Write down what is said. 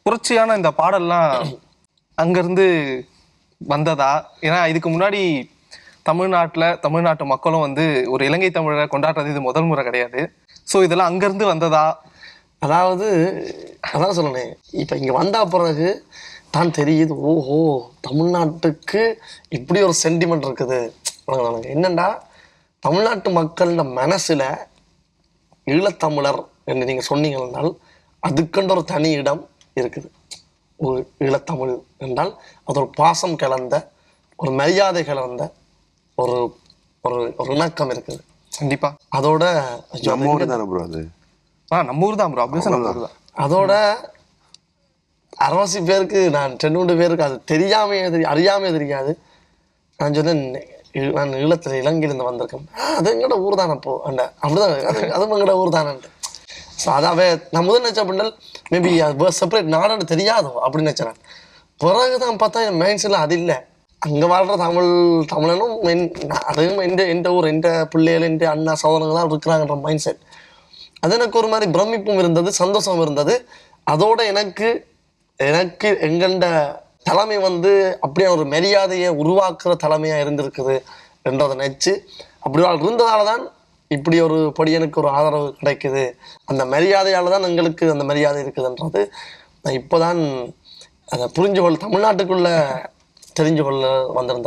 புரட்சியான இந்த பாடல்லாம் அங்கேருந்து வந்ததா? ஏன்னா இதுக்கு முன்னாடி தமிழ்நாட்டு மக்களும் வந்து ஒரு இலங்கை தமிழரை கொண்டாடுறது இது முதல் முறை கிடையாது. ஸோ இதெல்லாம் அங்கேருந்து வந்ததா? அதாவது அதான் சொல்லணேன், இப்போ இங்கே வந்த பிறகு தான் தெரியுது, ஓஹோ தமிழ்நாட்டுக்கு இப்படி ஒரு சென்டிமெண்ட் இருக்குது. என்னண்டா தமிழ்நாட்டு மக்களோட மனசில் ஈழத்தமிழர் என்று நீங்கள் சொன்னீங்கன்னால் அதுக்கென்ற ஒரு தனி இடம் இருக்குது. ஒரு ஈழத்தமிழ் என்றால் அது ஒரு பாசம் கலந்த, ஒரு மரியாதை கலந்த ஒரு ஒரு ஒரு இணக்கம் இருக்குது. கண்டிப்பா. அதோட நம்ம ஊர் தான் ப்ரோ. அதோட அரவாசி பேருக்கு, நான் 2 பேருக்கு அது அறியாமே தெரியாது. நான் சொன்னேன், நான் ஈழத்தில் இலங்கையிலேருந்து வந்திருக்கேன். அது எங்கட ஊர் தானே அப்போ அப்படிதான், அதுவும் எங்கட ஊர் தானேன்ட்டு. ஸோ அதாவே நான் முதல் நினச்ச அப்படின்னா மேபி அது செப்பரேட் நாடுன்னு தெரியாதோ அப்படின்னு நினச்சேன். பிறகு தான் பார்த்தா என் மைண்ட்ஸில் அது இல்லை. அங்கே வாழ்கிற தமிழனும் அதுவும் எந்த ஊர், எந்த பிள்ளைகள், எந்த அண்ணா சகோதரங்க தான் இருக்கிறாங்கன்ற மைண்ட் செட். அது எனக்கு ஒரு மாதிரி பிரமிப்பும் இருந்தது, சந்தோஷம் இருந்தது. அதோட எனக்கு எங்கண்ட தலைமை வந்து அப்படியே ஒரு மரியாதையை உருவாக்குற தலைமையாக இருந்திருக்குது என்றதை நினச்சி அப்படி இருந்ததால தான் இப்படி ஒரு பொடியனுக்கு ஒரு ஆதரவு கிடைக்குது. அந்த மரியாதையால் தான் எங்களுக்கு அந்த மரியாதை இருக்குதுன்றது நான் இப்போ தான் அதை தமிழ்நாட்டுக்குள்ளே தெரிஞ்சு கொள்ள வந்திருந்தது.